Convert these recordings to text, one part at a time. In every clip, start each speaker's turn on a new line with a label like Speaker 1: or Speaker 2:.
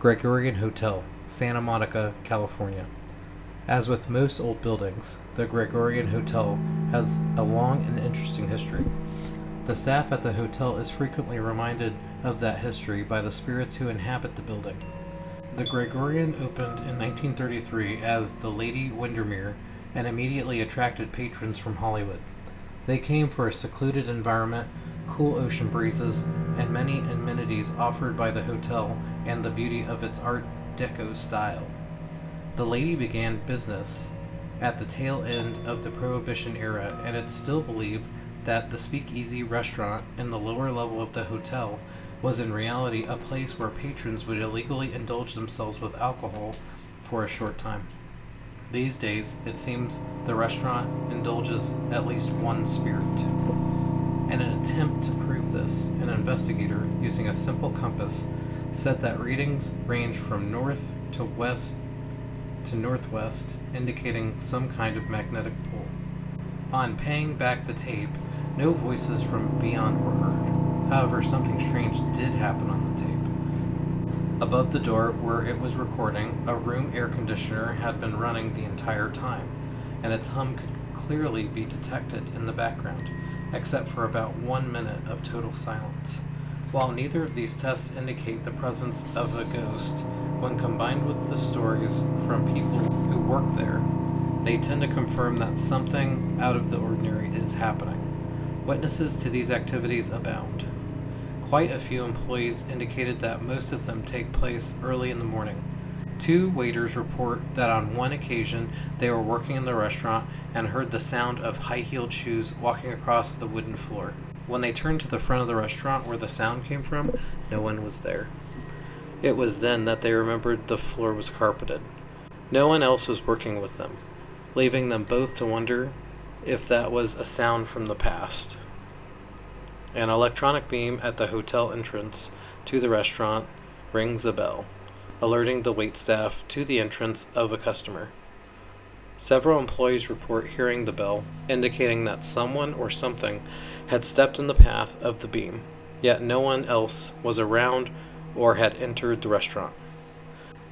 Speaker 1: Gregorian Hotel, Santa Monica, California. As with most old buildings, the Gregorian Hotel has a long and interesting history. The staff at the hotel is frequently reminded of that history by the spirits who inhabit the building. The Gregorian opened in 1933 as the Lady Windermere and immediately attracted patrons from Hollywood. They came for a secluded environment, cool ocean breezes, and many amenities offered by the hotel and the beauty of its Art Deco style. The Lady began business at the tail end of the Prohibition era, and it's still believed that the Speakeasy restaurant in the lower level of the hotel was in reality a place where patrons would illegally indulge themselves with alcohol for a short time. These days, it seems the restaurant indulges at least one spirit. In an attempt to prove this, an investigator, using a simple compass, said that readings ranged from north to west to northwest, indicating some kind of magnetic pull. On paying back the tape, no voices from beyond were heard. However, something strange did happen on the tape. Above the door where it was recording, a room air conditioner had been running the entire time, and its hum could clearly be detected in the background, except for about 1 minute of total silence. While neither of these tests indicate the presence of a ghost, when combined with the stories from people who work there, they tend to confirm that something out of the ordinary is happening. Witnesses to these activities abound. Quite a few employees indicated that most of them take place early in the morning. 2 waiters report that on one occasion they were working in the restaurant and heard the sound of high-heeled shoes walking across the wooden floor. When they turned to the front of the restaurant where the sound came from, no one was there. It was then that they remembered the floor was carpeted. No one else was working with them, leaving them both to wonder if that was a sound from the past. An electronic beam at the hotel entrance to the restaurant rings a bell, alerting the waitstaff to the entrance of a customer. Several employees report hearing the bell, indicating that someone or something had stepped in the path of the beam, yet no one else was around or had entered the restaurant.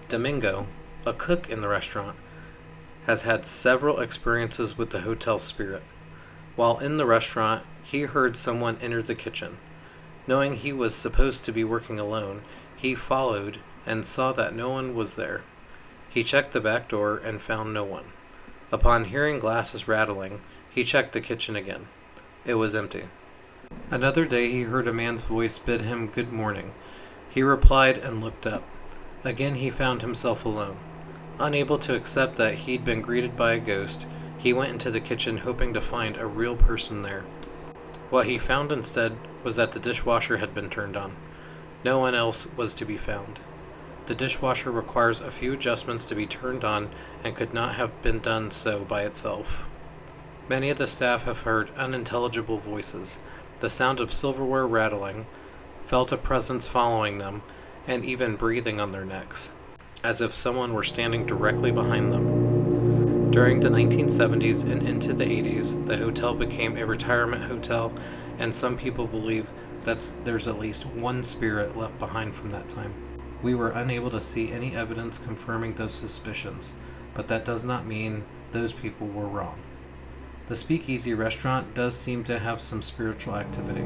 Speaker 1: Domingo, a cook in the restaurant, has had several experiences with the hotel spirit. While in the restaurant, he heard someone enter the kitchen. Knowing he was supposed to be working alone, he followed and saw that no one was there. He checked the back door and found no one. Upon hearing glasses rattling, he checked the kitchen again. It was empty. Another day he heard a man's voice bid him good morning. He replied and looked up. Again he found himself alone. Unable to accept that he'd been greeted by a ghost, he went into the kitchen hoping to find a real person there. What he found instead was that the dishwasher had been turned on. No one else was to be found. The dishwasher requires a few adjustments to be turned on and could not have been done so by itself. Many of the staff have heard unintelligible voices, the sound of silverware rattling, felt a presence following them, and even breathing on their necks, as if someone were standing directly behind them. During the 1970s and into the 80s, the hotel became a retirement hotel, and some people believe that there's at least one spirit left behind from that time. We were unable to see any evidence confirming those suspicions, but that does not mean those people were wrong. The Speakeasy restaurant does seem to have some spiritual activity.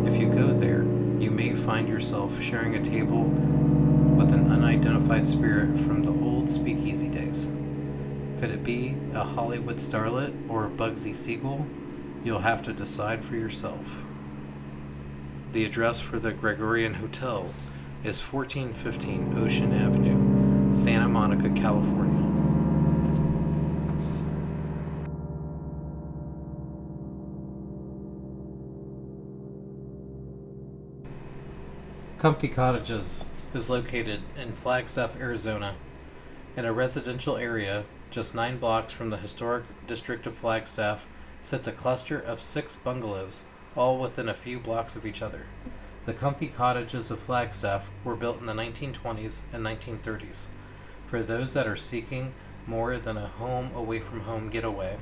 Speaker 1: If you go there, you may find yourself sharing a table with an unidentified spirit from the old Speakeasy days. Could it be a Hollywood starlet or a Bugsy Siegel? You'll have to decide for yourself. The address for the Gregorian Hotel is 1415 Ocean Avenue, Santa Monica, California. Comfi Cottages is located in Flagstaff, Arizona. In a residential area just 9 blocks from the historic district of Flagstaff sits a cluster of 6 bungalows, all within a few blocks of each other. The Comfi Cottages of Flagstaff were built in the 1920s and 1930s. For those that are seeking more than a home away from home getaway,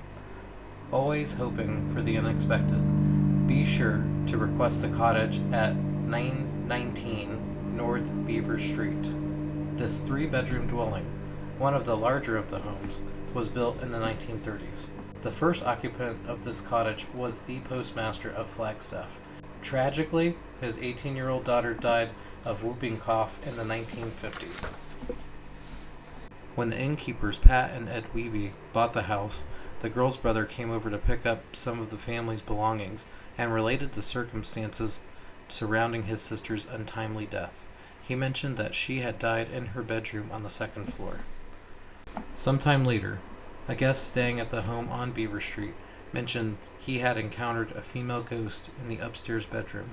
Speaker 1: always hoping for the unexpected, be sure to request the cottage at 919 North Beaver Street. This three-bedroom dwelling, one of the larger of the homes, was built in the 1930s. The first occupant of this cottage was the postmaster of Flagstaff. Tragically, his 18-year-old daughter died of whooping cough in the 1950s. When the innkeepers Pat and Ed Wiebe bought the house, the girl's brother came over to pick up some of the family's belongings and related the circumstances surrounding his sister's untimely death. He mentioned that she had died in her bedroom on the second floor. Sometime later, a guest staying at the home on Beaver Street mentioned he had encountered a female ghost in the upstairs bedroom.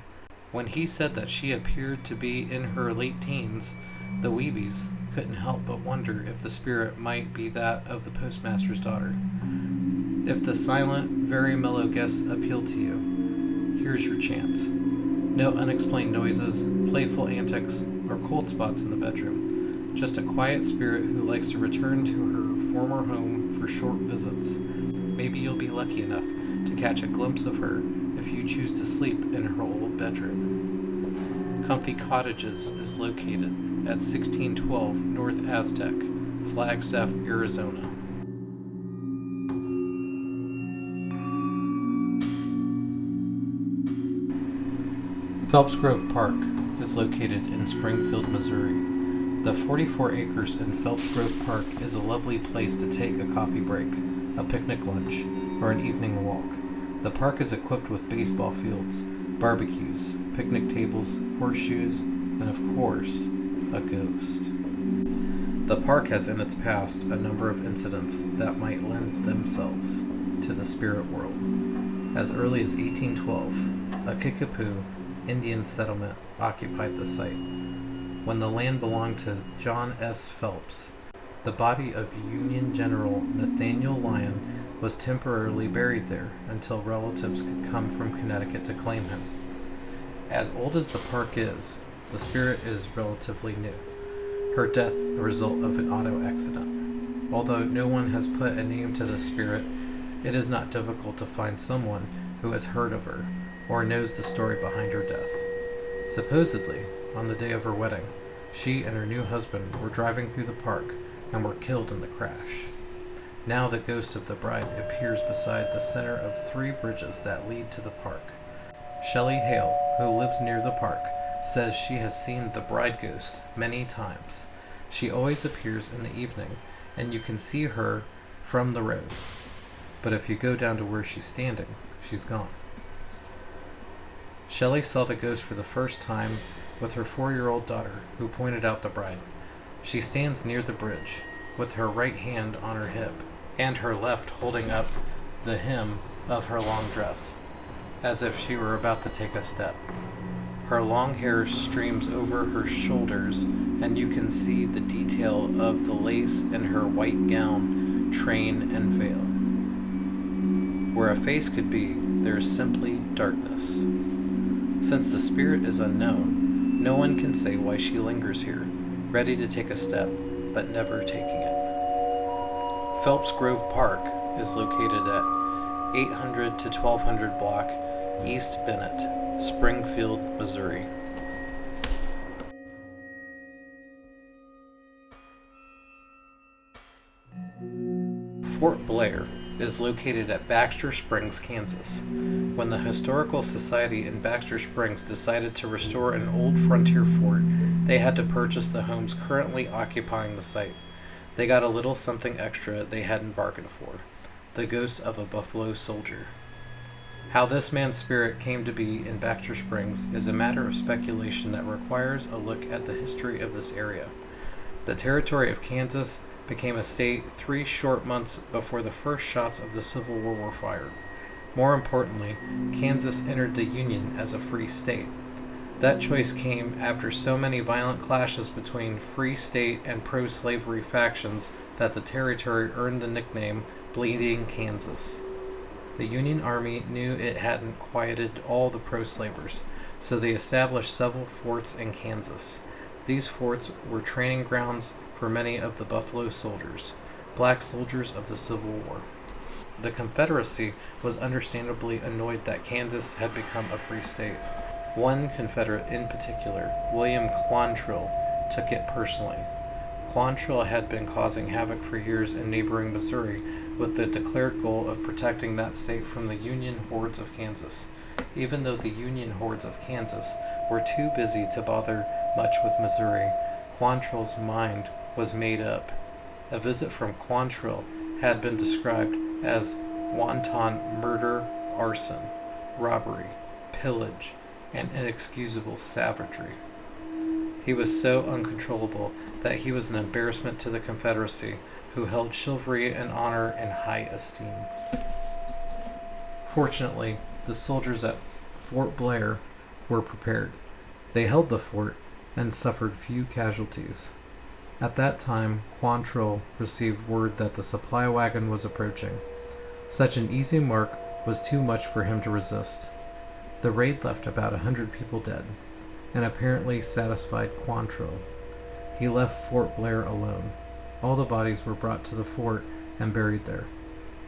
Speaker 1: When he said that she appeared to be in her late teens, the Wiebes couldn't help but wonder if the spirit might be that of the postmaster's daughter. If the silent, very mellow guest appealed to you, here's your chance. No unexplained noises, playful antics, or cold spots in the bedroom. Just a quiet spirit who likes to return to her former home for short visits. Maybe you'll be lucky enough to catch a glimpse of her if you choose to sleep in her old bedroom. Comfi Cottages is located at 1612 North Aztec, Flagstaff, Arizona. Phelps Grove Park is located in Springfield, Missouri. The 44 acres in Phelps Grove Park is a lovely place to take a coffee break, a picnic lunch, or an evening walk. The park is equipped with baseball fields, barbecues, picnic tables, horseshoes, and of course, a ghost. The park has in its past a number of incidents that might lend themselves to the spirit world. As early as 1812, a Kickapoo Indian settlement occupied the site. When the land belonged to John S. Phelps, the body of Union General Nathaniel Lyon was temporarily buried there until relatives could come from Connecticut to claim him. As old as the park is, the spirit is relatively new. Her death a result of an auto accident. Although no one has put a name to the spirit, it is not difficult to find someone who has heard of her or knows the story behind her death. Supposedly, on the day of her wedding, she and her new husband were driving through the park and were killed in the crash. Now the ghost of the bride appears beside the center of 3 bridges that lead to the park. Shelley Hale, who lives near the park, says she has seen the bride ghost many times. She always appears in the evening, and you can see her from the road. But if you go down to where she's standing, she's gone. Shelley saw the ghost for the first time with her 4-year-old daughter, who pointed out the bride. She stands near the bridge, with her right hand on her hip, and her left holding up the hem of her long dress, as if she were about to take a step. Her long hair streams over her shoulders, and you can see the detail of the lace in her white gown, train, and veil. Where a face could be, there is simply darkness. Since the spirit is unknown, no one can say why she lingers here, ready to take a step, but never taking it. Phelps Grove Park is located at 800 to 1200 block East Bennett, Springfield, Missouri. Fort Blair is located at Baxter Springs, Kansas. When the Historical Society in Baxter Springs decided to restore an old frontier fort, they had to purchase the homes currently occupying the site. They got a little something extra they hadn't bargained for: the ghost of a buffalo soldier. How this man's spirit came to be in Baxter Springs is a matter of speculation that requires a look at the history of this area. The territory of Kansas became a state 3 short months before the first shots of the Civil War were fired. More importantly, Kansas entered the Union as a free state. That choice came after so many violent clashes between free state and pro-slavery factions that the territory earned the nickname Bleeding Kansas. The Union Army knew it hadn't quieted all the pro-slavers, so they established several forts in Kansas. These forts were training grounds for many of the Buffalo Soldiers, black soldiers of the Civil War. The Confederacy was understandably annoyed that Kansas had become a free state. One Confederate in particular, William Quantrill, took it personally. Quantrill had been causing havoc for years in neighboring Missouri with the declared goal of protecting that state from the Union hordes of Kansas, even though the Union hordes of Kansas were too busy to bother much with Missouri. Quantrill's mind was made up. A visit from Quantrill had been described as wanton murder, arson, robbery, pillage, and inexcusable savagery. He was so uncontrollable that he was an embarrassment to the Confederacy, who held chivalry and honor in high esteem. Fortunately, the soldiers at Fort Blair were prepared. They held the fort and suffered few casualties. At that time, Quantrill received word that the supply wagon was approaching. Such an easy mark was too much for him to resist. The raid left about 100 people dead, and apparently satisfied Quantrill. He left Fort Blair alone. All the bodies were brought to the fort and buried there.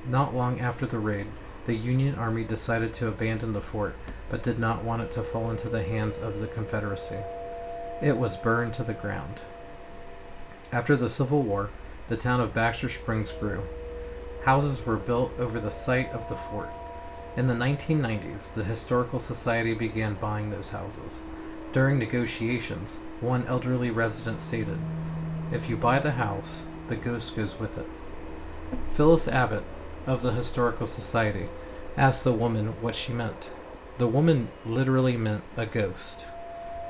Speaker 1: Not long after the raid, the Union Army decided to abandon the fort, but did not want it to fall into the hands of the Confederacy. It was burned to the ground. After the Civil War, the town of Baxter Springs grew. Houses were built over the site of the fort. In the 1990s, the Historical Society began buying those houses. During negotiations, one elderly resident stated, "If you buy the house, the ghost goes with it." Phyllis Abbott, of the Historical Society, asked the woman what she meant. The woman literally meant a ghost.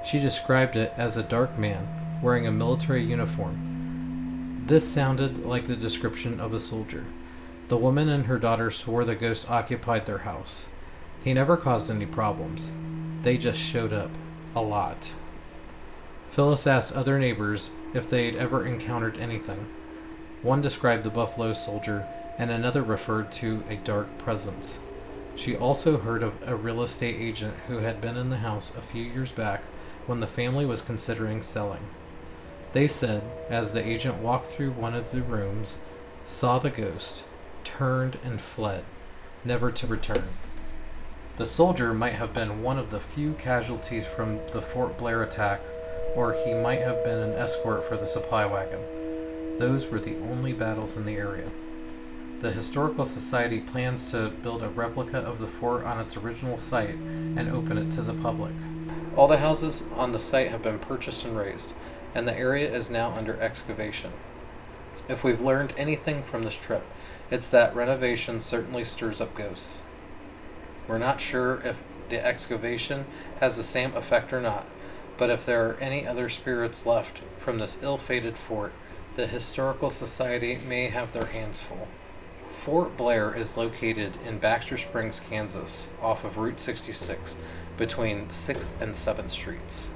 Speaker 1: She described it as a dark man wearing a military uniform. This sounded like the description of a soldier. The woman and her daughter swore the ghost occupied their house. He never caused any problems. They just showed up. A lot. Phyllis asked other neighbors if they'd ever encountered anything. One described the buffalo soldier, and another referred to a dark presence. She also heard of a real estate agent who had been in the house a few years back when the family was considering selling. They said, as the agent walked through one of the rooms, saw the ghost, turned and fled, never to return. The soldier might have been one of the few casualties from the Fort Blair attack, or he might have been an escort for the supply wagon. Those were the only battles in the area. The Historical Society plans to build a replica of the fort on its original site and open it to the public. All the houses on the site have been purchased and razed, and the area is now under excavation. If we've learned anything from this trip, it's that renovation certainly stirs up ghosts. We're not sure if the excavation has the same effect or not, but if there are any other spirits left from this ill-fated fort, the Historical Society may have their hands full. Fort Blair is located in Baxter Springs, Kansas, off of Route 66, between 6th and 7th Streets.